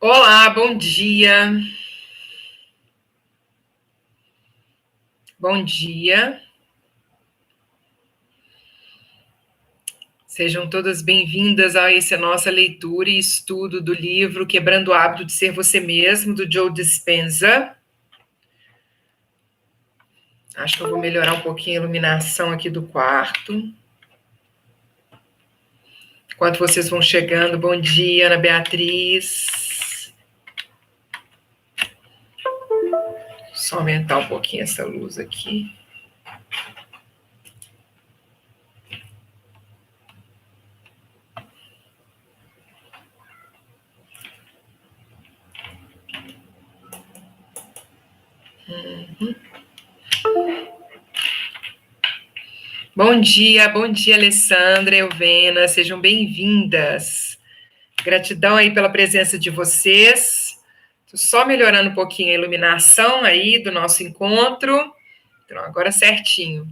Olá, bom dia. Bom dia. Sejam todas bem-vindas a essa nossa leitura e estudo do livro Quebrando o Hábito de Ser Você Mesmo, do Joe Dispenza. Acho que eu vou melhorar um pouquinho a iluminação aqui do quarto. Enquanto vocês vão chegando, bom dia, Ana Beatriz. Só aumentar um pouquinho essa luz aqui. Bom dia, Alessandra, Elvena, sejam bem-vindas. Gratidão aí pela presença de vocês. Estou só melhorando um pouquinho a iluminação aí do nosso encontro. Então, agora certinho.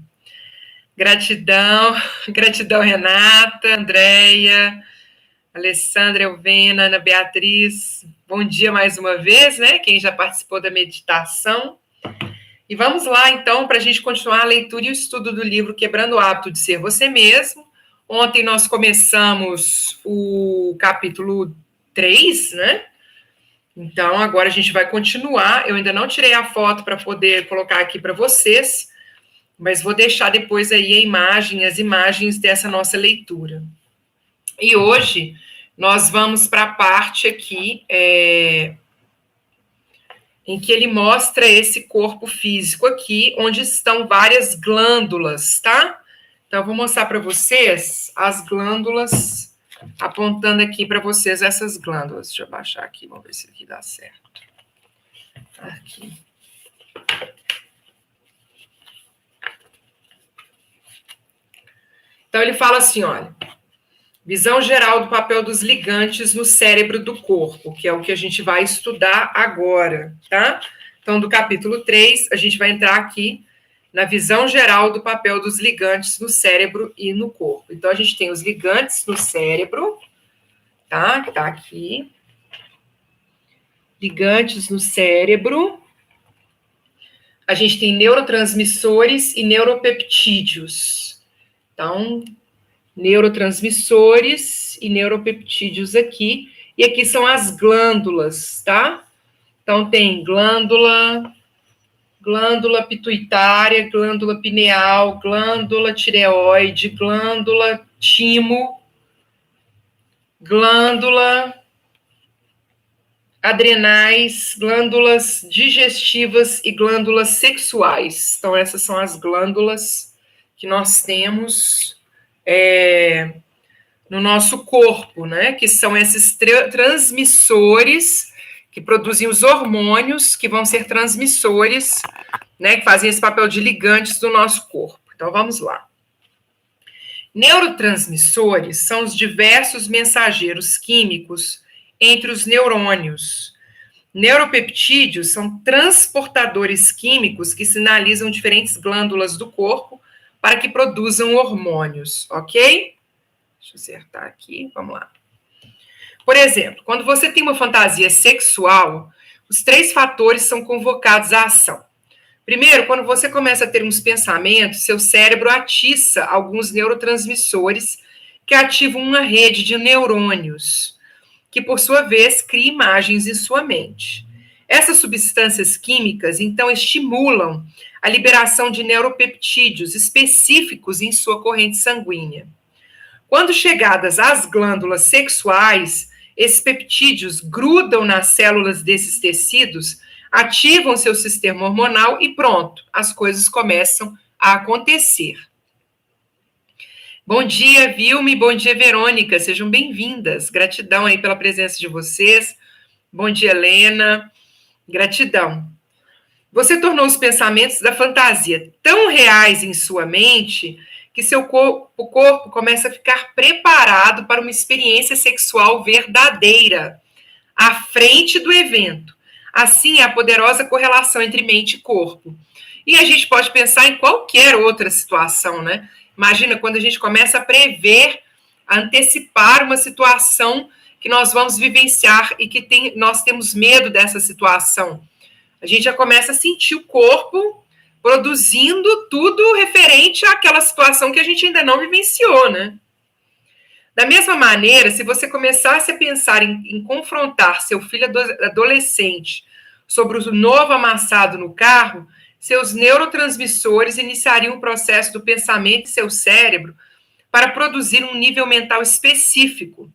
Gratidão, gratidão Renata, Andréia, Alessandra, Elvena, Ana Beatriz. Bom dia mais uma vez, né? Quem já participou da meditação. E vamos lá, então, para a gente continuar a leitura e o estudo do livro Quebrando o Hábito de Ser Você Mesmo. Ontem nós começamos o capítulo 3, né? Então, agora a gente vai continuar. Eu ainda não tirei a foto para poder colocar aqui para vocês, mas vou deixar depois aí as imagens dessa nossa leitura. E hoje nós vamos para a parte aqui em que ele mostra esse corpo físico aqui, onde estão várias glândulas, tá? Então, eu vou mostrar para vocês as glândulas, apontando aqui para vocês essas glândulas. Deixa eu baixar aqui, vamos ver se aqui dá certo. Aqui. Então, ele fala assim, olha, visão geral do papel dos ligantes no cérebro do corpo, que é o que a gente vai estudar agora, tá? Então, do capítulo 3, a gente vai entrar aqui na visão geral do papel dos ligantes no cérebro e no corpo. Então, a gente tem os ligantes no cérebro, tá? Que tá aqui. Ligantes no cérebro. A gente tem neurotransmissores e neuropeptídeos. Então, neurotransmissores e neuropeptídeos aqui. E aqui são as glândulas, tá? Então, tem glândula pituitária, glândula pineal, glândula tireoide, glândula timo, glândula adrenais, glândulas digestivas e glândulas sexuais. Então, essas são as glândulas que nós temos no nosso corpo, né? Que são esses transmissores que produzem os hormônios que vão ser transmissores, né? Que fazem esse papel de ligantes do nosso corpo. Então, vamos lá. Neurotransmissores são os diversos mensageiros químicos entre os neurônios. Neuropeptídeos são transportadores químicos que sinalizam diferentes glândulas do corpo para que produzam hormônios, ok? Deixa eu acertar aqui, vamos lá. Por exemplo, quando você tem uma fantasia sexual, os 3 fatores são convocados à ação. Primeiro, quando você começa a ter uns pensamentos, seu cérebro atiça alguns neurotransmissores que ativam uma rede de neurônios, que por sua vez cria imagens em sua mente. Essas substâncias químicas, então, estimulam a liberação de neuropeptídeos específicos em sua corrente sanguínea. Quando chegadas às glândulas sexuais, esses peptídeos grudam nas células desses tecidos, ativam seu sistema hormonal e pronto, as coisas começam a acontecer. Bom dia, Vilme, bom dia, Verônica, sejam bem-vindas. Gratidão aí pela presença de vocês. Bom dia, Helena. Gratidão. Você tornou os pensamentos da fantasia tão reais em sua mente que seu corpo começa a ficar preparado para uma experiência sexual verdadeira, à frente do evento. Assim, é a poderosa correlação entre mente e corpo. E a gente pode pensar em qualquer outra situação, né? Imagina quando a gente começa a prever, a antecipar uma situação que nós vamos vivenciar e que nós temos medo dessa situação. A gente já começa a sentir o corpo produzindo tudo referente àquela situação que a gente ainda não vivenciou, né? Da mesma maneira, se você começasse a pensar em confrontar seu filho adolescente sobre o novo amassado no carro, seus neurotransmissores iniciariam o processo do pensamento em seu cérebro para produzir um nível mental específico.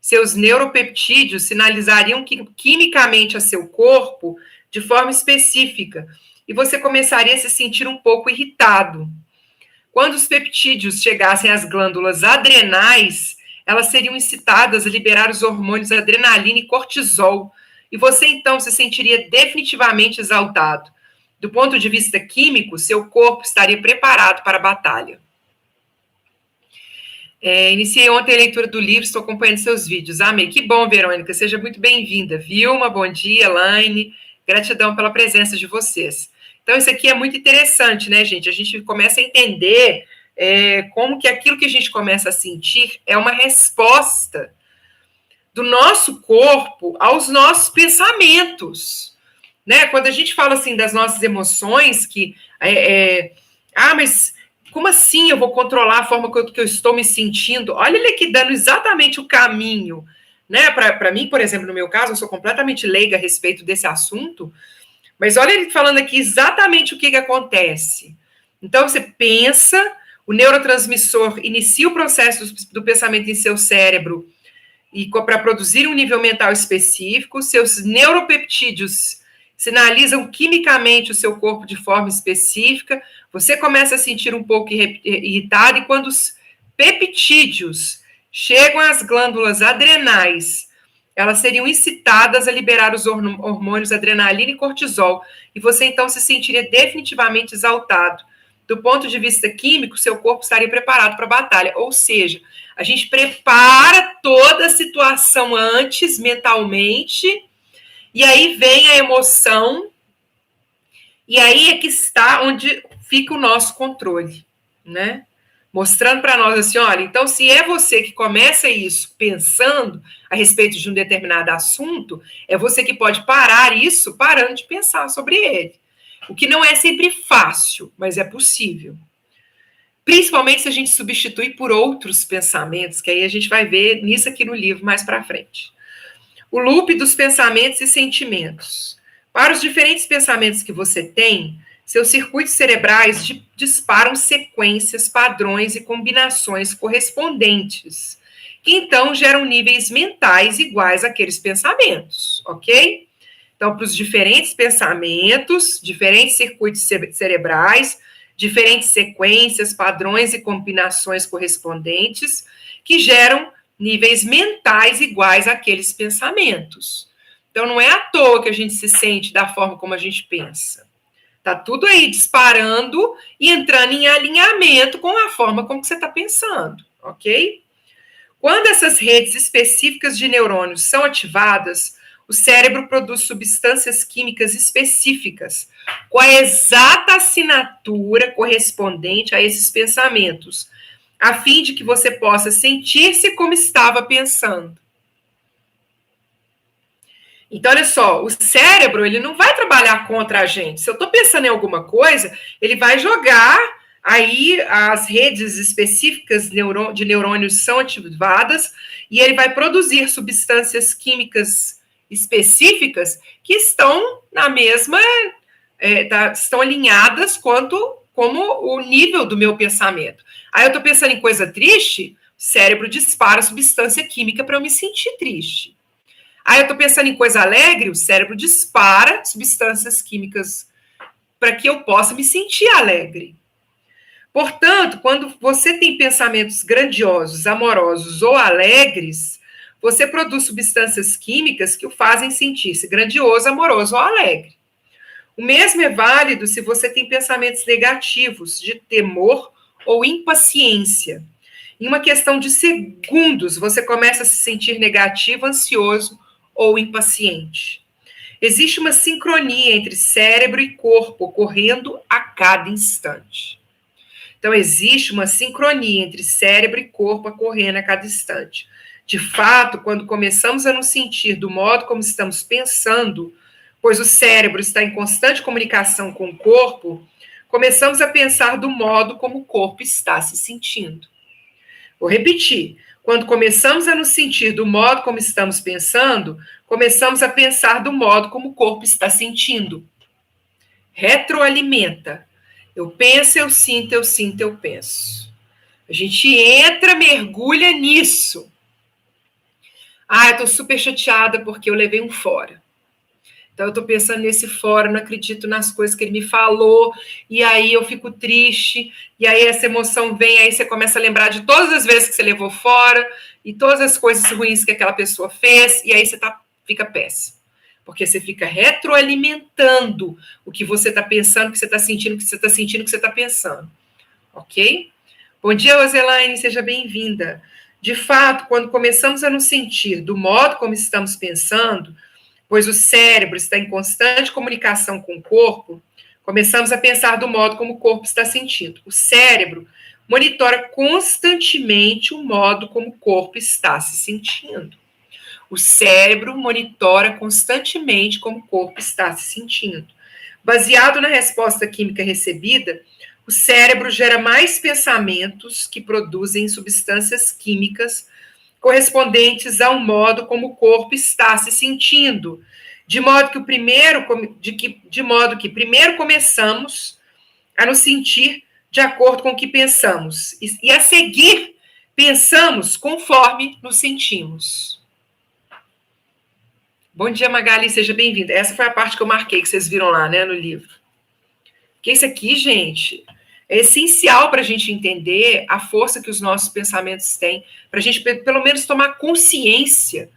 Seus neuropeptídeos sinalizariam quimicamente a seu corpo de forma específica e você começaria a se sentir um pouco irritado. Quando os peptídeos chegassem às glândulas adrenais, elas seriam incitadas a liberar os hormônios adrenalina e cortisol, e você então se sentiria definitivamente exaltado. Do ponto de vista químico, seu corpo estaria preparado para a batalha. Iniciei ontem a leitura do livro, estou acompanhando seus vídeos. Amei. Que bom, Verônica. Seja muito bem-vinda. Vilma, bom dia. Elaine, gratidão pela presença de vocês. Então, isso aqui é muito interessante, né, gente? A gente começa a entender como que aquilo que a gente começa a sentir é uma resposta do nosso corpo aos nossos pensamentos, né? Quando a gente fala assim das nossas emoções, mas como assim eu vou controlar a forma que eu estou me sentindo? Olha ele aqui dando exatamente o caminho, né? Para mim, por exemplo, no meu caso, eu sou completamente leiga a respeito desse assunto, mas olha ele falando aqui exatamente o que acontece. Então, você pensa, o neurotransmissor inicia o processo do pensamento em seu cérebro e para produzir um nível mental específico, seus neuropeptídeos sinalizam quimicamente o seu corpo de forma específica, você começa a sentir um pouco irritado, e quando os peptídeos chegam às glândulas adrenais, elas seriam incitadas a liberar os hormônios adrenalina e cortisol, e você então se sentiria definitivamente exaltado. Do ponto de vista químico, seu corpo estaria preparado para a batalha, ou seja, a gente prepara toda a situação antes, mentalmente, e aí vem a emoção, e aí é que está onde fica o nosso controle, né? Mostrando para nós assim, olha, então se é você que começa isso pensando a respeito de um determinado assunto, é você que pode parar isso parando de pensar sobre ele. O que não é sempre fácil, mas é possível. Principalmente se a gente substitui por outros pensamentos, que aí a gente vai ver nisso aqui no livro mais para frente. O loop dos pensamentos e sentimentos. Para os diferentes pensamentos que você tem, seus circuitos cerebrais disparam sequências, padrões e combinações correspondentes, que então geram níveis mentais iguais àqueles pensamentos, ok? Então, para os diferentes pensamentos, diferentes circuitos cerebrais, diferentes sequências, padrões e combinações correspondentes, que geram níveis mentais iguais àqueles pensamentos. Então, não é à toa que a gente se sente da forma como a gente pensa. Tá tudo aí disparando e entrando em alinhamento com a forma como você está pensando, ok? Quando essas redes específicas de neurônios são ativadas, o cérebro produz substâncias químicas específicas com a exata assinatura correspondente a esses pensamentos, a fim de que você possa sentir-se como estava pensando. Então, olha só, o cérebro, ele não vai trabalhar contra a gente. Se eu estou pensando em alguma coisa, ele vai jogar, aí as redes específicas de neurônios são ativadas e ele vai produzir substâncias químicas específicas que estão na mesma, estão alinhadas como o nível do meu pensamento. Aí eu estou pensando em coisa triste, o cérebro dispara substância química para eu me sentir triste. Aí eu estou pensando em coisa alegre, o cérebro dispara substâncias químicas para que eu possa me sentir alegre. Portanto, quando você tem pensamentos grandiosos, amorosos ou alegres, você produz substâncias químicas que o fazem sentir-se grandioso, amoroso ou alegre. O mesmo é válido se você tem pensamentos negativos, de temor ou impaciência. Em uma questão de segundos, você começa a se sentir negativo, ansioso ou impaciente. Existe uma sincronia entre cérebro e corpo ocorrendo a cada instante. Então, existe uma sincronia entre cérebro e corpo ocorrendo a cada instante. De fato, quando começamos a nos sentir do modo como estamos pensando, pois o cérebro está em constante comunicação com o corpo, começamos a pensar do modo como o corpo está se sentindo. Vou repetir. Quando começamos a nos sentir do modo como estamos pensando, começamos a pensar do modo como o corpo está sentindo. Retroalimenta. Eu penso, eu sinto, eu penso. A gente entra, mergulha nisso. Ah, eu tô super chateada porque eu levei um fora. Então, eu tô pensando nesse fora, não acredito nas coisas que ele me falou, e aí eu fico triste, e aí essa emoção vem, aí você começa a lembrar de todas as vezes que você levou fora, e todas as coisas ruins que aquela pessoa fez, e aí você fica péssimo. Porque você fica retroalimentando o que você está pensando, o que você está sentindo, o que você está sentindo, o que você está pensando. Ok? Bom dia, Roselaine, seja bem-vinda. De fato, quando começamos a nos sentir do modo como estamos pensando, pois o cérebro está em constante comunicação com o corpo, começamos a pensar do modo como o corpo está sentindo. O cérebro monitora constantemente o modo como o corpo está se sentindo. O cérebro monitora constantemente como o corpo está se sentindo. Baseado na resposta química recebida, o cérebro gera mais pensamentos que produzem substâncias químicas correspondentes ao modo como o corpo está se sentindo, de modo que primeiro começamos a nos sentir de acordo com o que pensamos e a seguir pensamos conforme nos sentimos. Bom dia, Magali, seja bem-vinda. Essa foi a parte que eu marquei, que vocês viram lá, né, no livro. Porque isso aqui, gente, é essencial para a gente entender a força que os nossos pensamentos têm, para a gente, pelo menos, tomar consciência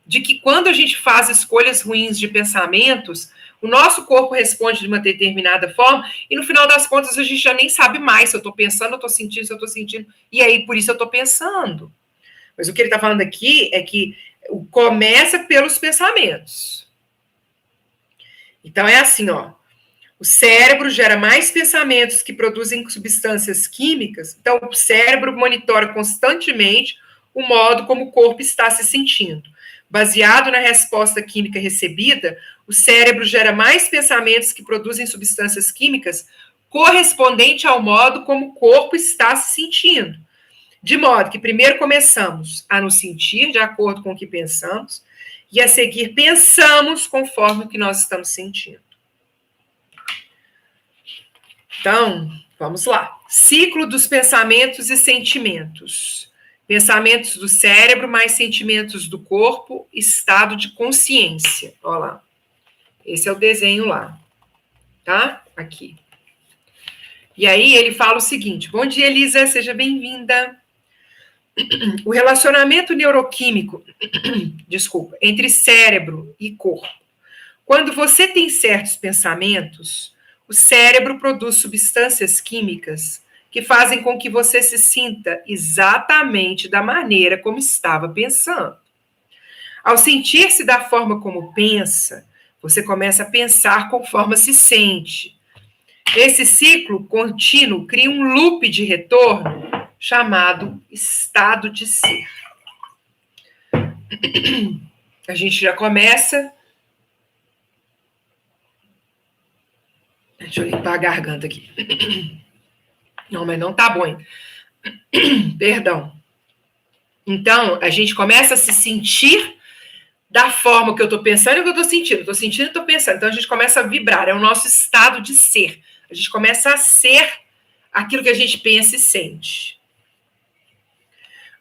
de que quando a gente faz escolhas ruins de pensamentos, o nosso corpo responde de uma determinada forma, e no final das contas a gente já nem sabe mais se eu estou pensando, eu estou sentindo, se eu estou sentindo, e aí por isso eu estou pensando. Mas o que ele está falando aqui é que começa pelos pensamentos. Então é assim, ó. O cérebro gera mais pensamentos que produzem substâncias químicas, então o cérebro monitora constantemente o modo como o corpo está se sentindo. Baseado na resposta química recebida, o cérebro gera mais pensamentos que produzem substâncias químicas correspondente ao modo como o corpo está se sentindo. De modo que primeiro começamos a nos sentir de acordo com o que pensamos e a seguir pensamos conforme o que nós estamos sentindo. Então, vamos lá. Ciclo dos pensamentos e sentimentos. Pensamentos do cérebro mais sentimentos do corpo, estado de consciência. Olha lá. Esse é o desenho lá. Tá? Aqui. E aí ele fala o seguinte. Bom dia, Elisa. Seja bem-vinda. O relacionamento neuroquímico, entre cérebro e corpo. Quando você tem certos pensamentos, o cérebro produz substâncias químicas que fazem com que você se sinta exatamente da maneira como estava pensando. Ao sentir-se da forma como pensa, você começa a pensar conforme se sente. Esse ciclo contínuo cria um loop de retorno chamado estado de ser. A gente já começa. Deixa eu limpar a garganta aqui. Não, mas não tá bom, hein? Perdão. Então, a gente começa a se sentir da forma que eu tô pensando e o que eu tô sentindo. Eu tô sentindo e tô pensando. Então, a gente começa a vibrar. É o nosso estado de ser. A gente começa a ser aquilo que a gente pensa e sente.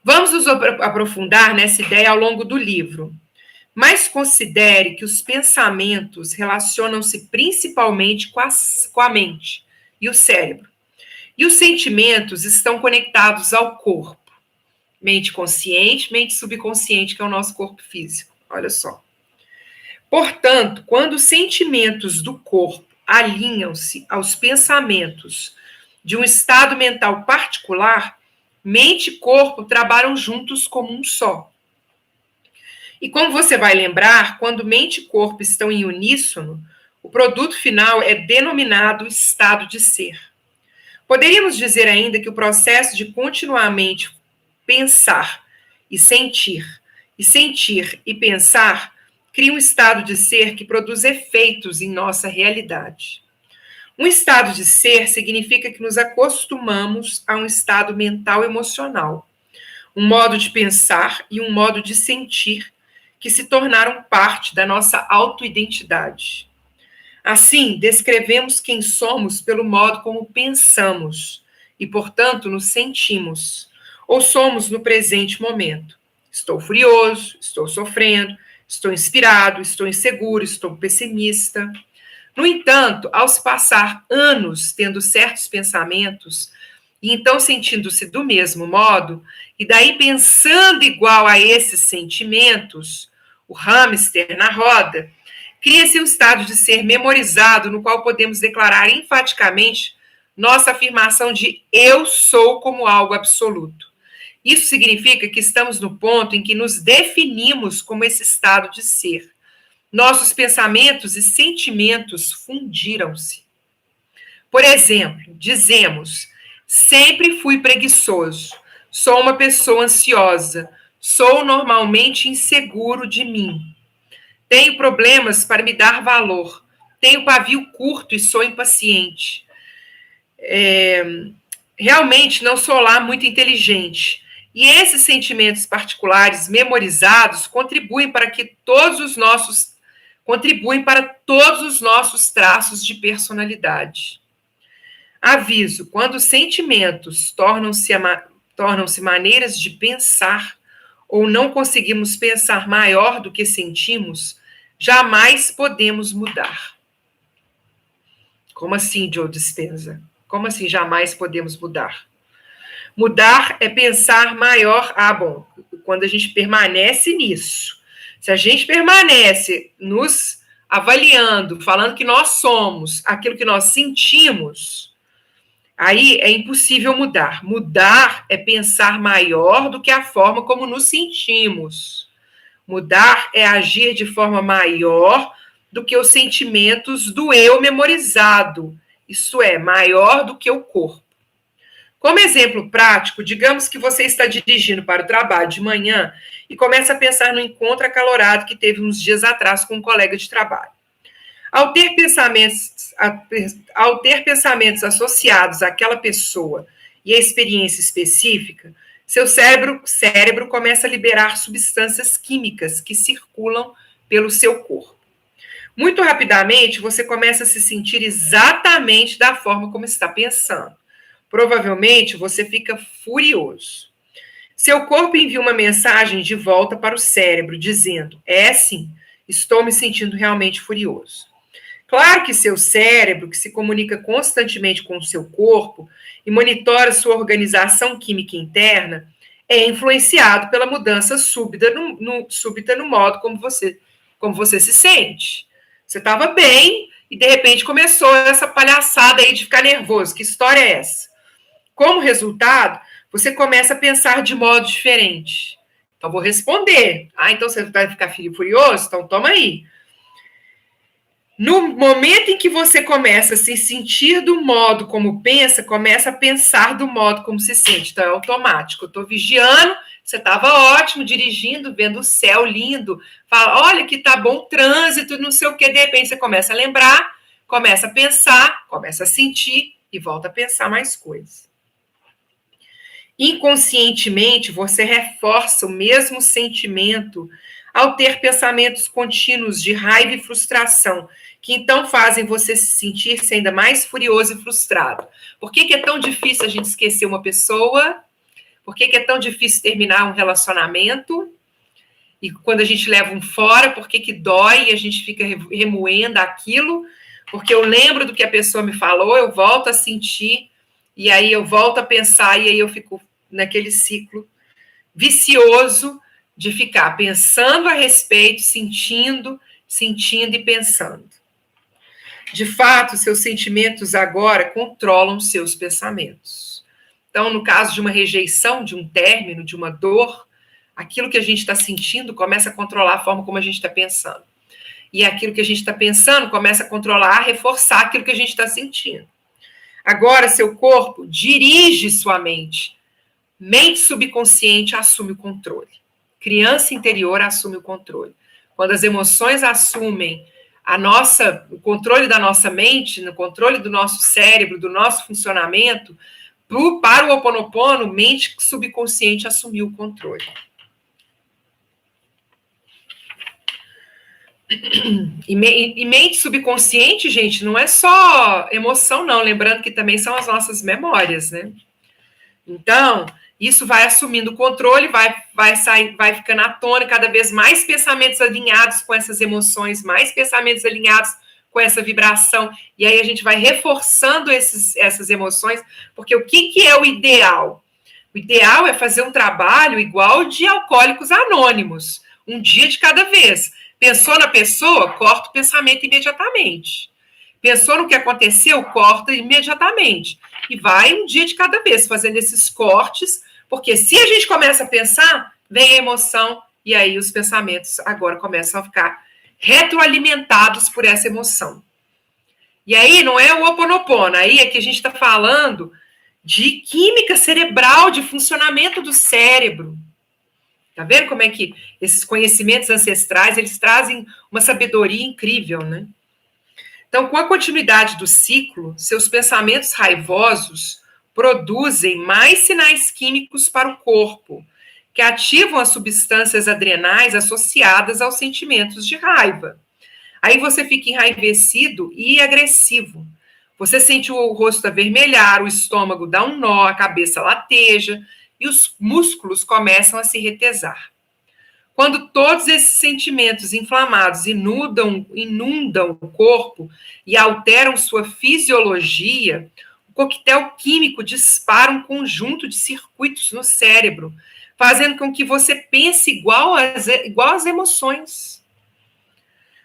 Vamos nos aprofundar nessa ideia ao longo do livro. Mas considere que os pensamentos relacionam-se principalmente com a mente e o cérebro. E os sentimentos estão conectados ao corpo. Mente consciente, mente subconsciente, que é o nosso corpo físico. Olha só. Portanto, quando os sentimentos do corpo alinham-se aos pensamentos de um estado mental particular, mente e corpo trabalham juntos como um só. E como você vai lembrar, quando mente e corpo estão em uníssono, o produto final é denominado estado de ser. Poderíamos dizer ainda que o processo de continuamente pensar e sentir. E sentir e pensar cria um estado de ser que produz efeitos em nossa realidade. Um estado de ser significa que nos acostumamos a um estado mental emocional, um modo de pensar e um modo de sentir que se tornaram parte da nossa autoidentidade. Assim, descrevemos quem somos pelo modo como pensamos e, portanto, nos sentimos, ou somos no presente momento. Estou furioso, estou sofrendo, estou inspirado, estou inseguro, estou pessimista. No entanto, ao se passar anos tendo certos pensamentos, e então sentindo-se do mesmo modo, e daí pensando igual a esses sentimentos, o hamster na roda, cria-se um estado de ser memorizado no qual podemos declarar enfaticamente nossa afirmação de eu sou como algo absoluto. Isso significa que estamos no ponto em que nos definimos como esse estado de ser. Nossos pensamentos e sentimentos fundiram-se. Por exemplo, dizemos: sempre fui preguiçoso, sou uma pessoa ansiosa, sou normalmente inseguro de mim. Tenho problemas para me dar valor, tenho pavio curto e sou impaciente. Realmente não sou lá muito inteligente. E esses sentimentos particulares memorizados contribuem para todos os nossos traços de personalidade. Aviso: quando os sentimentos tornam-se maneiras de pensar, ou não conseguimos pensar maior do que sentimos, jamais podemos mudar. Como assim, Joe Dispenza? Como assim jamais podemos mudar? Mudar é pensar maior. Bom, quando a gente permanece nisso. Se a gente permanece nos avaliando, falando que nós somos aquilo que nós sentimos, aí é impossível mudar. Mudar é pensar maior do que a forma como nos sentimos. Mudar é agir de forma maior do que os sentimentos do eu memorizado. Isso é, maior do que o corpo. Como exemplo prático, digamos que você está dirigindo para o trabalho de manhã e começa a pensar no encontro acalorado que teve uns dias atrás com um colega de trabalho. Ao ter pensamentos associados àquela pessoa e à experiência específica, seu cérebro começa a liberar substâncias químicas que circulam pelo seu corpo. Muito rapidamente, você começa a se sentir exatamente da forma como está pensando. Provavelmente, você fica furioso. Seu corpo envia uma mensagem de volta para o cérebro, dizendo: sim, estou me sentindo realmente furioso. Claro que seu cérebro, que se comunica constantemente com o seu corpo e monitora sua organização química interna, é influenciado pela mudança súbita no modo como você se sente. Você estava bem e, de repente, começou essa palhaçada aí de ficar nervoso. Que história é essa? Como resultado, você começa a pensar de modo diferente. Então, vou responder. Então você vai ficar furioso? Então, toma aí. No momento em que você começa a se sentir do modo como pensa, começa a pensar do modo como se sente. Então, é automático. Eu estou vigiando, você estava ótimo, dirigindo, vendo o céu lindo. Fala, olha que tá bom trânsito, não sei o quê. De repente, você começa a lembrar, começa a pensar, começa a sentir e volta a pensar mais coisas. Inconscientemente, você reforça o mesmo sentimento ao ter pensamentos contínuos de raiva e frustração, que então fazem você se sentir-se ainda mais furioso e frustrado. Por que é tão difícil a gente esquecer uma pessoa? Por que é tão difícil terminar um relacionamento? E quando a gente leva um fora, por que dói e a gente fica remoendo aquilo? Porque eu lembro do que a pessoa me falou, eu volto a sentir, e aí eu volto a pensar, e aí eu fico naquele ciclo vicioso de ficar pensando a respeito, sentindo e pensando. De fato, seus sentimentos agora controlam seus pensamentos. Então, no caso de uma rejeição, de um término, de uma dor, aquilo que a gente está sentindo começa a controlar a forma como a gente está pensando. E aquilo que a gente está pensando começa a controlar, a reforçar aquilo que a gente está sentindo. Agora, seu corpo dirige sua mente. Mente subconsciente assume o controle. Criança interior assume o controle. Quando as emoções assumem o controle da nossa mente, no controle do nosso cérebro, do nosso funcionamento, para o Ho Oponopono, mente subconsciente assumiu o controle. E mente subconsciente, gente, não é só emoção, não. Lembrando que também são as nossas memórias, né? Então, isso vai assumindo o controle, vai ficando à tona cada vez mais pensamentos alinhados com essas emoções, mais pensamentos alinhados com essa vibração. E aí a gente vai reforçando essas emoções, porque o que é o ideal? O ideal é fazer um trabalho igual de Alcoólicos Anônimos, um dia de cada vez. Pensou na pessoa, corta o pensamento imediatamente. Pensou no que aconteceu, corta imediatamente. E vai um dia de cada vez, fazendo esses cortes, porque se a gente começa a pensar, vem a emoção, e aí os pensamentos agora começam a ficar retroalimentados por essa emoção. E aí não é o Ho Oponopono, aí é que a gente está falando de química cerebral, de funcionamento do cérebro. Tá vendo como é que esses conhecimentos ancestrais, eles trazem uma sabedoria incrível, né? Então, com a continuidade do ciclo, seus pensamentos raivosos produzem mais sinais químicos para o corpo, que ativam as substâncias adrenais associadas aos sentimentos de raiva. Aí você fica enraivecido e agressivo. Você sente o rosto avermelhar, o estômago dá um nó, a cabeça lateja e os músculos começam a se retesar. Quando todos esses sentimentos inflamados inundam o corpo e alteram sua fisiologia, o coquetel químico dispara um conjunto de circuitos no cérebro, fazendo com que você pense igual às emoções.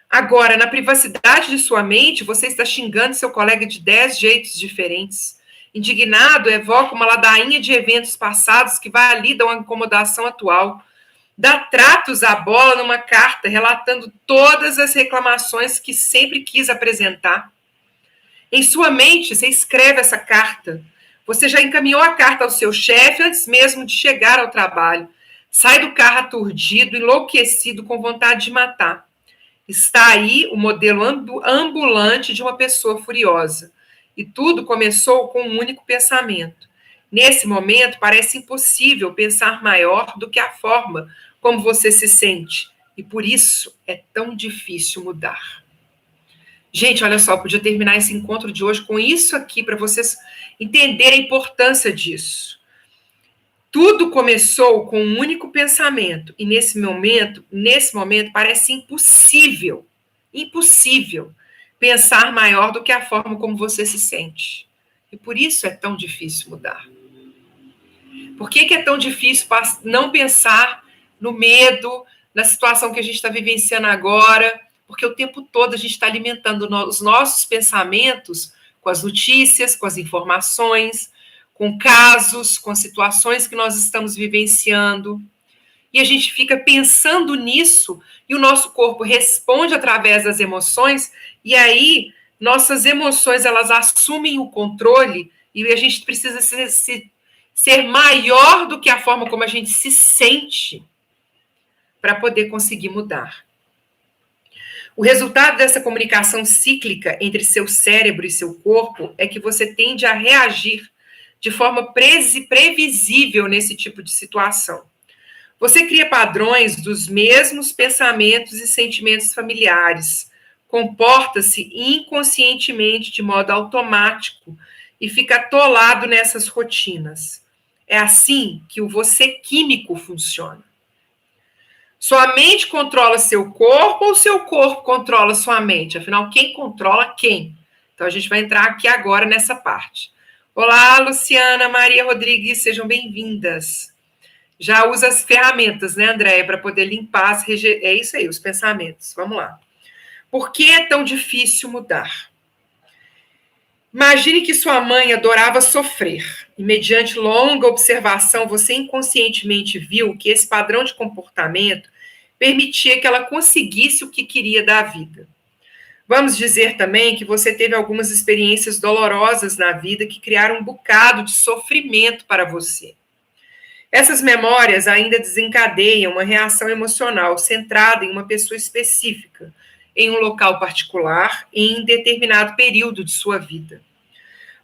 Agora, na privacidade de sua mente, você está xingando seu colega de 10 jeitos diferentes. Indignado, evoca uma ladainha de eventos passados que vai ali dar uma incomodação atual. Dá tratos à bola numa carta, relatando todas as reclamações que sempre quis apresentar. Em sua mente, você escreve essa carta. Você já encaminhou a carta ao seu chefe antes mesmo de chegar ao trabalho. Sai do carro aturdido, enlouquecido, com vontade de matar. Está aí o modelo ambulante de uma pessoa furiosa. E tudo começou com um único pensamento. Nesse momento, parece impossível pensar maior do que a forma como você se sente. E por isso é tão difícil mudar. Gente, olha só, podia terminar esse encontro de hoje com isso aqui, para vocês entenderem a importância disso. Tudo começou com um único pensamento. E nesse momento parece impossível pensar maior do que a forma como você se sente. E por isso é tão difícil mudar. Por que é tão difícil não pensar no medo, na situação que a gente está vivenciando agora? Porque o tempo todo a gente está alimentando os nossos pensamentos com as notícias, com as informações, com casos, com situações que nós estamos vivenciando. E a gente fica pensando nisso e o nosso corpo responde através das emoções e aí nossas emoções, elas assumem o controle e a gente precisa ser maior do que a forma como a gente se sente para poder conseguir mudar. O resultado dessa comunicação cíclica entre seu cérebro e seu corpo é que você tende a reagir de forma previsível nesse tipo de situação. Você cria padrões dos mesmos pensamentos e sentimentos familiares, comporta-se inconscientemente de modo automático e fica atolado nessas rotinas. É assim que o você químico funciona. Sua mente controla seu corpo ou seu corpo controla sua mente? Afinal, quem controla quem? Então, a gente vai entrar aqui agora nessa parte. Olá, Luciana, Maria Rodrigues, sejam bem-vindas. Já usa as ferramentas, né, Andréia, para poder limpar é isso aí, os pensamentos. Vamos lá. Por que é tão difícil mudar? Imagine que sua mãe adorava sofrer e, mediante longa observação, você inconscientemente viu que esse padrão de comportamento permitia que ela conseguisse o que queria da vida. Vamos dizer também que você teve algumas experiências dolorosas na vida que criaram um bocado de sofrimento para você. Essas memórias ainda desencadeiam uma reação emocional centrada em uma pessoa específica, em um local particular, em determinado período de sua vida.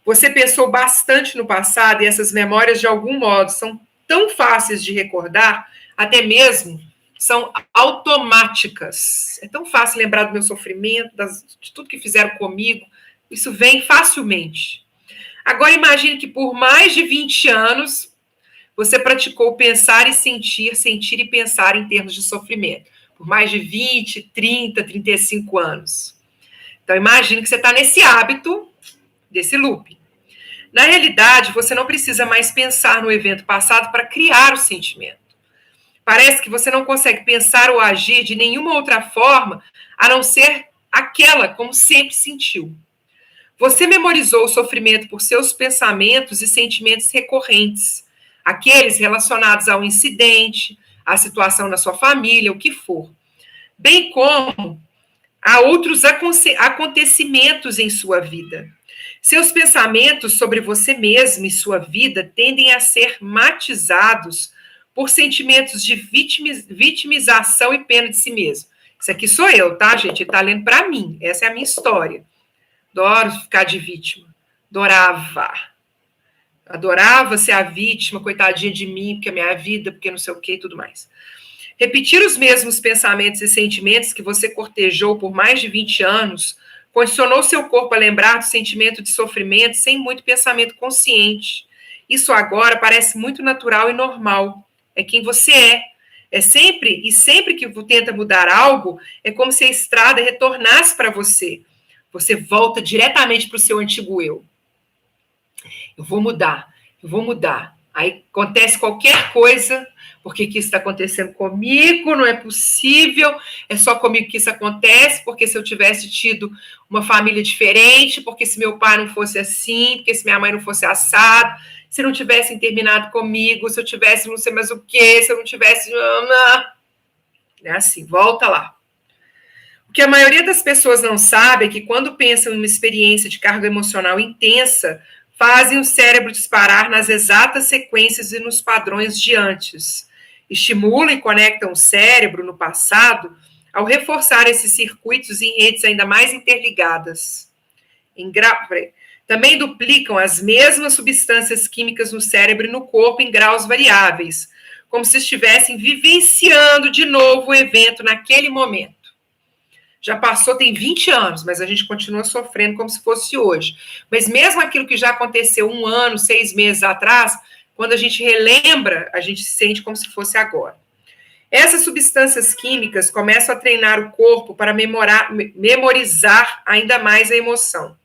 Você pensou bastante no passado e essas memórias, de algum modo, são tão fáceis de recordar, até mesmo são automáticas. É tão fácil lembrar do meu sofrimento, de tudo que fizeram comigo. Isso vem facilmente. Agora imagine que por mais de 20 anos você praticou pensar e sentir, sentir e pensar em termos de sofrimento. Por mais de 20, 30, 35 anos. Então imagine que você está nesse hábito, desse loop. Na realidade, você não precisa mais pensar no evento passado para criar o sentimento. Parece que você não consegue pensar ou agir de nenhuma outra forma a não ser aquela como sempre sentiu. Você memorizou o sofrimento por seus pensamentos e sentimentos recorrentes, aqueles relacionados ao incidente, à situação na sua família, o que for, bem como a outros acontecimentos em sua vida. Seus pensamentos sobre você mesmo e sua vida tendem a ser matizados por sentimentos de vitimização e pena de si mesmo. Isso aqui sou eu, tá, gente? Ele tá lendo para mim. Essa é a minha história. Adoro ficar de vítima. Adorava ser a vítima, coitadinha de mim, porque é minha vida, porque não sei o que e tudo mais. Repetir os mesmos pensamentos e sentimentos que você cortejou por mais de 20 anos condicionou seu corpo a lembrar do sentimento de sofrimento sem muito pensamento consciente. Isso agora parece muito natural e normal. É quem você é. Sempre que tenta mudar algo, é como se a estrada retornasse para você. Você volta diretamente para o seu antigo eu. Eu vou mudar. Aí acontece qualquer coisa, porque que isso está acontecendo comigo, não é possível, é só comigo que isso acontece, porque se eu tivesse tido uma família diferente, porque se meu pai não fosse assim, porque se minha mãe não fosse assado, se não tivessem terminado comigo, se eu tivesse não sei mais o que, se eu não tivesse... É assim, volta lá. O que a maioria das pessoas não sabe é que quando pensam em uma experiência de carga emocional intensa, fazem o cérebro disparar nas exatas sequências e nos padrões de antes. Estimulam e conectam o cérebro no passado ao reforçar esses circuitos em redes ainda mais interligadas. Também duplicam as mesmas substâncias químicas no cérebro e no corpo em graus variáveis, como se estivessem vivenciando de novo o evento naquele momento. Já passou, tem 20 anos, mas a gente continua sofrendo como se fosse hoje. Mas mesmo aquilo que já aconteceu 1 ano, 6 meses atrás, quando a gente relembra, a gente se sente como se fosse agora. Essas substâncias químicas começam a treinar o corpo para memorizar ainda mais a emoção.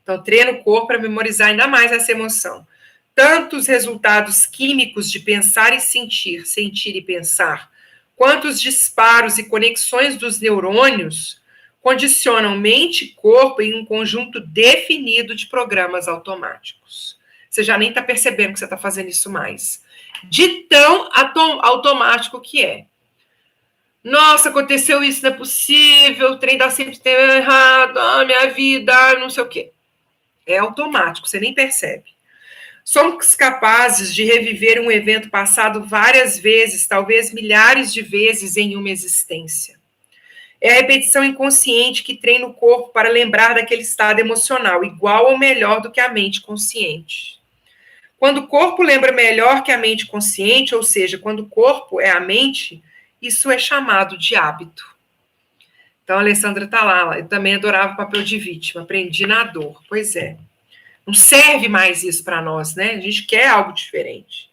Então, treina o corpo para memorizar ainda mais essa emoção. Tanto os resultados químicos de pensar e sentir, sentir e pensar, quanto os disparos e conexões dos neurônios condicionam mente e corpo em um conjunto definido de programas automáticos. Você já nem está percebendo que você está fazendo isso mais. De tão automático que é. Nossa, aconteceu isso, não é possível, o trem dá sempre errado, minha vida, não sei o quê. É automático, você nem percebe. Somos capazes de reviver um evento passado várias vezes, talvez milhares de vezes em uma existência. É a repetição inconsciente que treina o corpo para lembrar daquele estado emocional, igual ou melhor do que a mente consciente. Quando o corpo lembra melhor que a mente consciente, ou seja, quando o corpo é a mente, isso é chamado de hábito. Então, a Alessandra está lá, eu também adorava o papel de vítima, aprendi na dor. Pois é. Não serve mais isso para nós, né? A gente quer algo diferente.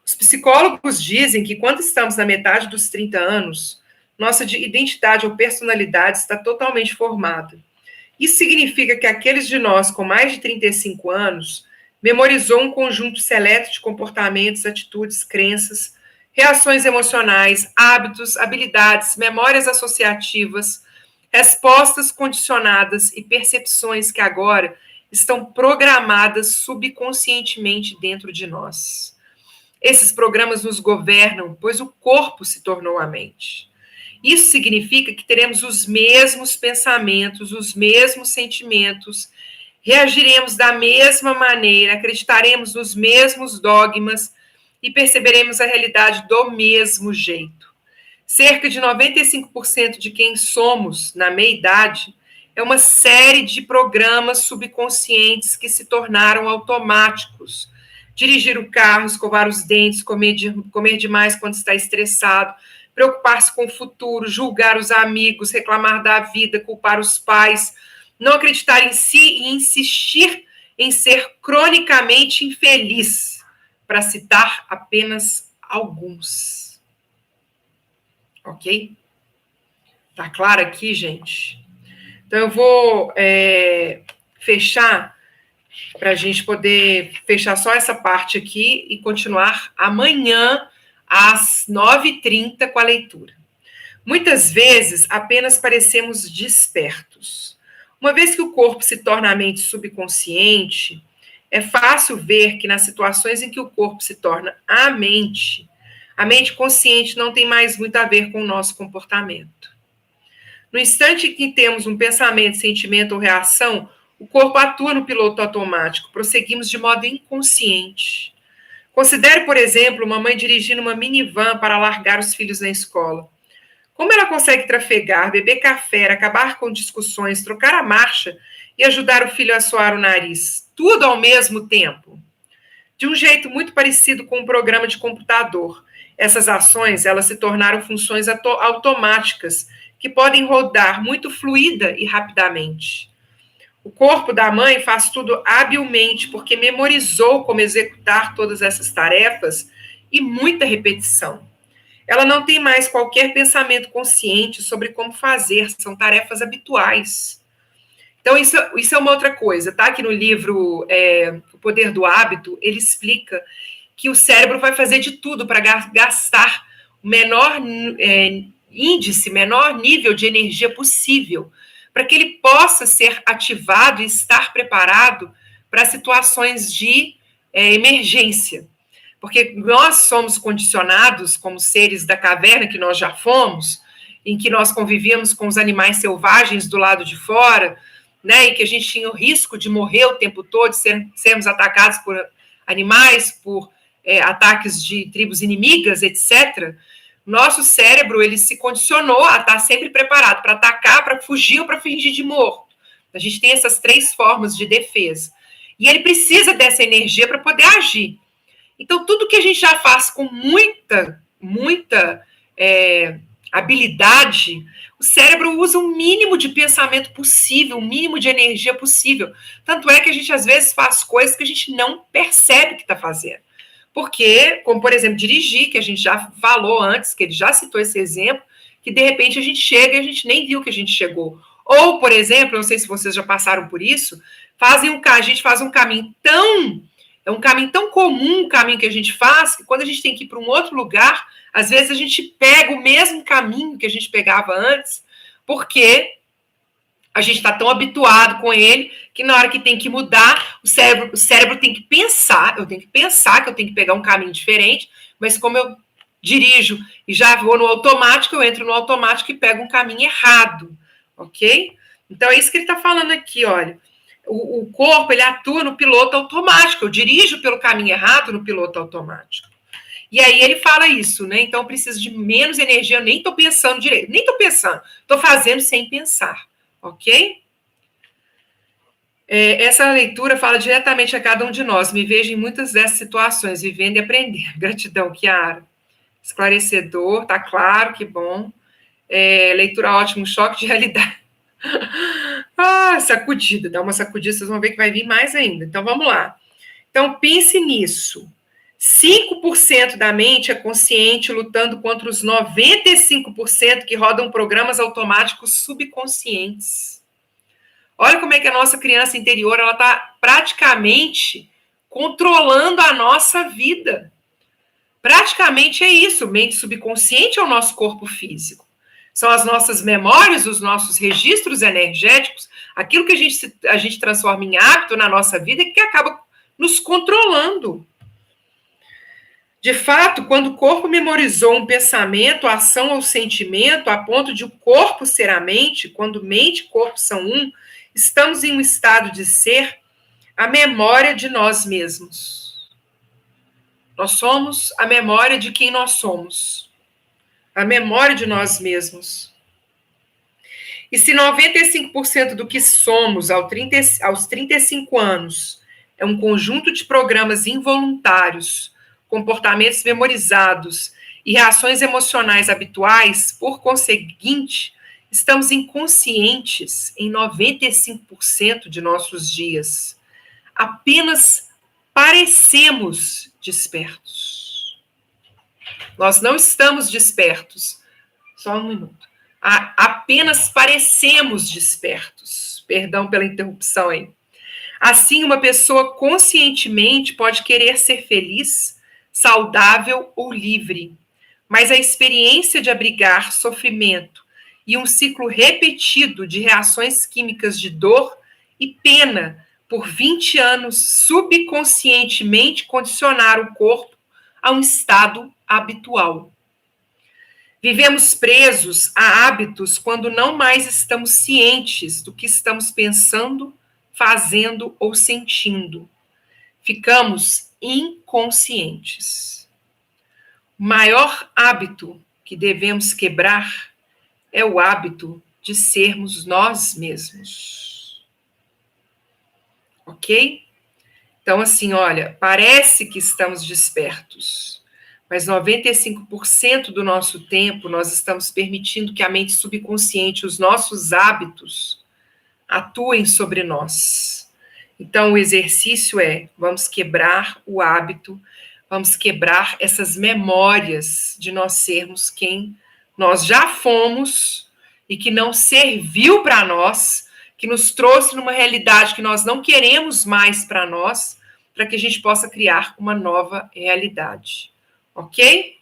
Os psicólogos dizem que quando estamos na metade dos 30 anos, nossa identidade ou personalidade está totalmente formada. Isso significa que aqueles de nós com mais de 35 anos memorizou um conjunto seleto de comportamentos, atitudes, crenças, reações emocionais, hábitos, habilidades, memórias associativas, respostas condicionadas e percepções que agora estão programadas subconscientemente dentro de nós. Esses programas nos governam, pois o corpo se tornou a mente. Isso significa que teremos os mesmos pensamentos, os mesmos sentimentos, reagiremos da mesma maneira, acreditaremos nos mesmos dogmas e perceberemos a realidade do mesmo jeito. Cerca de 95% de quem somos na meia-idade é uma série de programas subconscientes que se tornaram automáticos. Dirigir o carro, escovar os dentes, comer demais quando está estressado, preocupar-se com o futuro, julgar os amigos, reclamar da vida, culpar os pais, não acreditar em si e insistir em ser cronicamente infeliz, para citar apenas alguns. Ok? Tá claro aqui, gente? Então, eu vou fechar, para a gente poder fechar só essa parte aqui e continuar amanhã, às 9h30, com a leitura. Muitas vezes, apenas parecemos despertos. Uma vez que o corpo se torna a mente subconsciente, é fácil ver que nas situações em que o corpo se torna a mente consciente não tem mais muito a ver com o nosso comportamento. No instante em que temos um pensamento, sentimento ou reação, o corpo atua no piloto automático, prosseguimos de modo inconsciente. Considere, por exemplo, uma mãe dirigindo uma minivan para largar os filhos na escola. Como ela consegue trafegar, beber café, acabar com discussões, trocar a marcha e ajudar o filho a suar o nariz? Tudo ao mesmo tempo. De um jeito muito parecido com um programa de computador. Essas ações, elas se tornaram funções automáticas que podem rodar muito fluida e rapidamente. O corpo da mãe faz tudo habilmente porque memorizou como executar todas essas tarefas e muita repetição. Ela não tem mais qualquer pensamento consciente sobre como fazer, são tarefas habituais. Então, isso é uma outra coisa, tá? Aqui no livro O Poder do Hábito, ele explica que o cérebro vai fazer de tudo para gastar o menor índice, menor nível de energia possível, para que ele possa ser ativado e estar preparado para situações de emergência. Porque nós somos condicionados, como seres da caverna que nós já fomos, em que nós convivíamos com os animais selvagens do lado de fora, né, e que a gente tinha o risco de morrer o tempo todo, de sermos atacados por animais, por ataques de tribos inimigas, etc., nosso cérebro, ele se condicionou a estar sempre preparado para atacar, para fugir ou para fingir de morto. A gente tem essas 3 formas de defesa. E ele precisa dessa energia para poder agir. Então, tudo que a gente já faz com muita habilidade, o cérebro usa o mínimo de pensamento possível, o mínimo de energia possível. Tanto é que a gente, às vezes, faz coisas que a gente não percebe que está fazendo. Porque, como, por exemplo, dirigir, que a gente já falou antes, que ele já citou esse exemplo, que, de repente, a gente chega e a gente nem viu que a gente chegou. Ou, por exemplo, não sei se vocês já passaram por isso, a gente faz um caminho é um caminho tão comum, o caminho que a gente faz, que quando a gente tem que ir para um outro lugar, às vezes a gente pega o mesmo caminho que a gente pegava antes, porque a gente está tão habituado com ele, que na hora que tem que mudar, o cérebro tem que pensar, eu tenho que pensar que eu tenho que pegar um caminho diferente, mas como eu dirijo e já vou no automático, eu entro no automático e pego um caminho errado, ok? Então é isso que ele está falando aqui, olha. O corpo, ele atua no piloto automático. Eu dirijo pelo caminho errado no piloto automático. E aí ele fala isso, né? Então eu preciso de menos energia, eu nem estou pensando direito. Nem estou pensando, estou fazendo sem pensar. Ok? Essa leitura fala diretamente a cada um de nós. Me vejo em muitas dessas situações, vivendo e aprendendo. Gratidão, Kiara. Esclarecedor, tá claro, que bom. Leitura ótima, um choque de realidade. Sacudida, dá uma sacudida, vocês vão ver que vai vir mais ainda. Então, vamos lá. Então, pense nisso. 5% da mente é consciente, lutando contra os 95% que rodam programas automáticos subconscientes. Olha como é que a nossa criança interior, ela está praticamente controlando a nossa vida. Praticamente é isso. Mente subconsciente é o nosso corpo físico. São as nossas memórias, os nossos registros energéticos, aquilo que a gente transforma em hábito na nossa vida que acaba nos controlando. De fato, quando o corpo memorizou um pensamento, ação ou sentimento, a ponto de o corpo ser a mente, quando mente e corpo são um, estamos em um estado de ser a memória de nós mesmos. Nós somos a memória de quem nós somos, a memória de nós mesmos. E se 95% do que somos aos 35 anos é um conjunto de programas involuntários, comportamentos memorizados e reações emocionais habituais, por conseguinte, estamos inconscientes em 95% de nossos dias. Apenas parecemos despertos. Nós não estamos despertos. Só um minuto. Apenas parecemos despertos. Perdão pela interrupção aí. Assim, uma pessoa conscientemente pode querer ser feliz, saudável ou livre, mas a experiência de abrigar sofrimento e um ciclo repetido de reações químicas de dor e pena por 20 anos subconscientemente condicionar o corpo a um estado habitual. Vivemos presos a hábitos quando não mais estamos cientes do que estamos pensando, fazendo ou sentindo. Ficamos inconscientes. O maior hábito que devemos quebrar é o hábito de sermos nós mesmos. Ok? Então, assim, olha, parece que estamos despertos, mas 95% do nosso tempo nós estamos permitindo que a mente subconsciente, os nossos hábitos, atuem sobre nós. Então, o exercício é, vamos quebrar o hábito, vamos quebrar essas memórias de nós sermos quem nós já fomos e que não serviu para nós, que nos trouxe numa realidade que nós não queremos mais para nós, para que a gente possa criar uma nova realidade. Ok?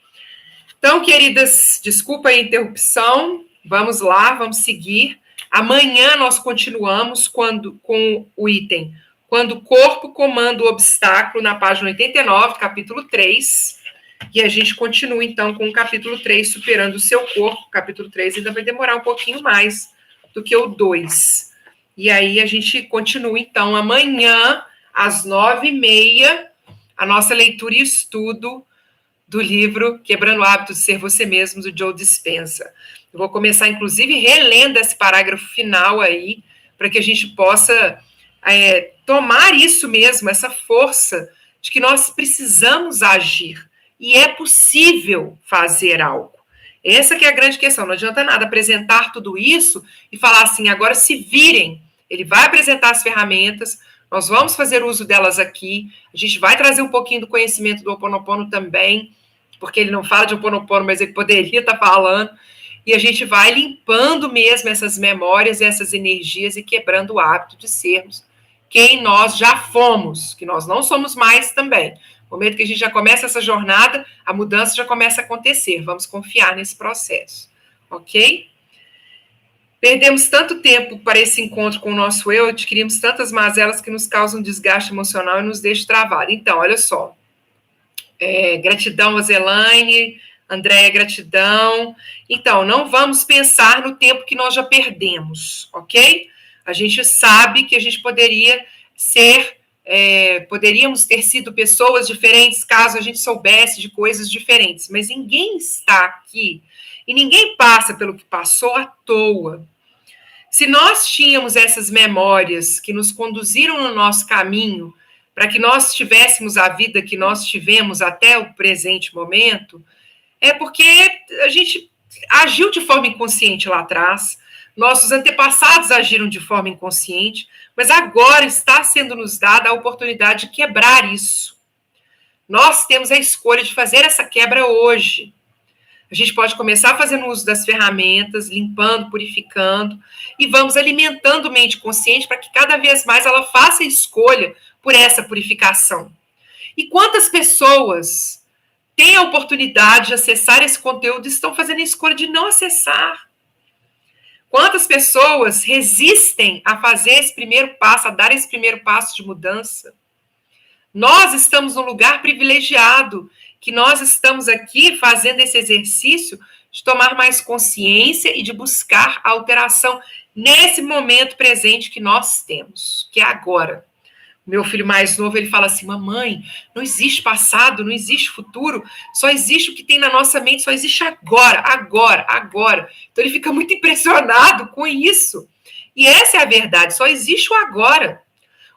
Então, queridas, desculpa a interrupção, vamos lá, vamos seguir. Amanhã nós continuamos com o item Quando o Corpo Comanda o Obstáculo, na página 89, capítulo 3. E a gente continua, então, com o capítulo 3, Superando o Seu Corpo. O capítulo 3 ainda vai demorar um pouquinho mais do que o 2. E aí a gente continua, então, amanhã, às 9h30, a nossa leitura e estudo do livro Quebrando o Hábito de Ser Você Mesmo, do Joe Dispenza. Eu vou começar, inclusive, relendo esse parágrafo final aí, para que a gente possa tomar isso mesmo, essa força de que nós precisamos agir. E é possível fazer algo. Essa que é a grande questão. Não adianta nada apresentar tudo isso e falar assim, agora se virem. Ele vai apresentar as ferramentas, nós vamos fazer uso delas aqui, a gente vai trazer um pouquinho do conhecimento do Ho Oponopono também, porque ele não fala de Ho Oponopono, mas ele poderia estar falando, e a gente vai limpando mesmo essas memórias, essas energias e quebrando o hábito de sermos quem nós já fomos, que nós não somos mais também. No momento que a gente já começa essa jornada, a mudança já começa a acontecer. Vamos confiar nesse processo, ok? Perdemos tanto tempo para esse encontro com o nosso eu, adquirimos tantas mazelas que nos causam desgaste emocional e nos deixam travados. Então, olha só. Gratidão, Roselaine, Andréia, gratidão. Então, não vamos pensar no tempo que nós já perdemos, ok? A gente sabe que a gente poderia ser, poderíamos ter sido pessoas diferentes caso a gente soubesse de coisas diferentes, mas ninguém está aqui e ninguém passa pelo que passou à toa. Se nós tínhamos essas memórias que nos conduziram no nosso caminho para que nós tivéssemos a vida que nós tivemos até o presente momento, é porque a gente agiu de forma inconsciente lá atrás, nossos antepassados agiram de forma inconsciente, mas agora está sendo nos dada a oportunidade de quebrar isso. Nós temos a escolha de fazer essa quebra hoje. A gente pode começar fazendo uso das ferramentas, limpando, purificando, e vamos alimentando a mente consciente para que cada vez mais ela faça a escolha por essa purificação. E quantas pessoas têm a oportunidade de acessar esse conteúdo e estão fazendo a escolha de não acessar? Quantas pessoas resistem a fazer esse primeiro passo, a dar esse primeiro passo de mudança? Nós estamos num lugar privilegiado, que nós estamos aqui fazendo esse exercício de tomar mais consciência e de buscar a alteração nesse momento presente que nós temos, que é agora. Meu filho mais novo, ele fala assim, mamãe, não existe passado, não existe futuro, só existe o que tem na nossa mente, só existe agora, agora, agora. Então ele fica muito impressionado com isso. E essa é a verdade, só existe o agora.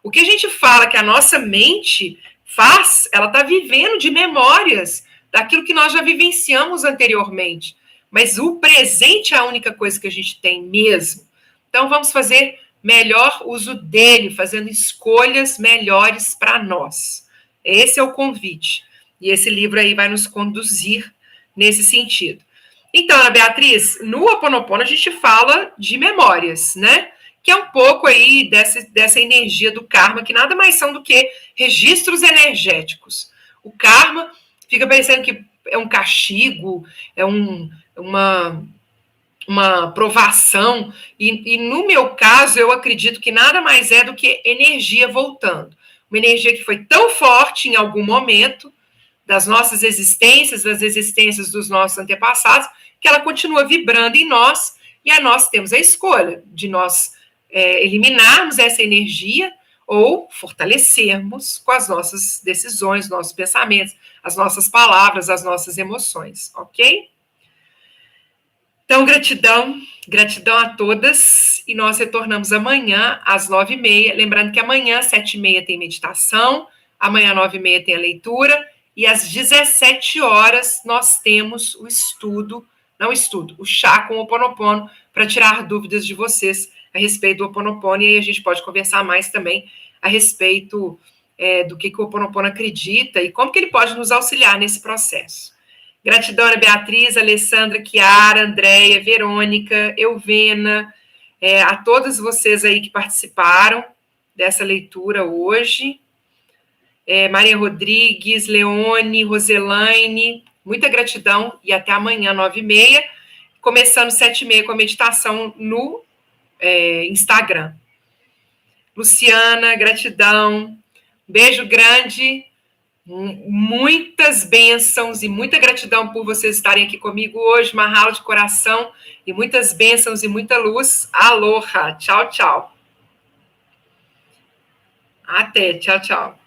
O que a gente fala que a nossa mente faz, ela está vivendo de memórias daquilo que nós já vivenciamos anteriormente. Mas o presente é a única coisa que a gente tem mesmo. Então vamos fazer melhor uso dele, fazendo escolhas melhores para nós. Esse é o convite. E esse livro aí vai nos conduzir nesse sentido. Então, Ana Beatriz, no Ho Oponopono a gente fala de memórias, né? Que é um pouco aí dessa energia do karma, que nada mais são do que registros energéticos. O karma fica parecendo que é um castigo, é uma provação, e no meu caso, eu acredito que nada mais é do que energia voltando. Uma energia que foi tão forte em algum momento das nossas existências, das existências dos nossos antepassados, que ela continua vibrando em nós, e nós temos a escolha de nós eliminarmos essa energia ou fortalecermos com as nossas decisões, nossos pensamentos, as nossas palavras, as nossas emoções, ok? Então, gratidão a todas, e nós retornamos amanhã às 9h30, lembrando que amanhã, 7h30, tem meditação, amanhã, 9h30, tem a leitura, e às 17 horas nós temos o o chá com o Ho Oponopono, para tirar dúvidas de vocês a respeito do Ho Oponopono, e aí a gente pode conversar mais também a respeito do que o Ho Oponopono acredita e como que ele pode nos auxiliar nesse processo. Gratidão a Beatriz, Alessandra, Chiara, Andréia, Verônica, Euvena, a todas vocês aí que participaram dessa leitura hoje. Maria Rodrigues, Leone, Roselaine, muita gratidão e até amanhã, 9h30, começando 7h30 com a meditação no Instagram. Luciana, gratidão, beijo grande, muitas bênçãos e muita gratidão por vocês estarem aqui comigo hoje, Mahalo de coração, e muitas bênçãos e muita luz. Aloha, tchau, tchau. Até, tchau, tchau.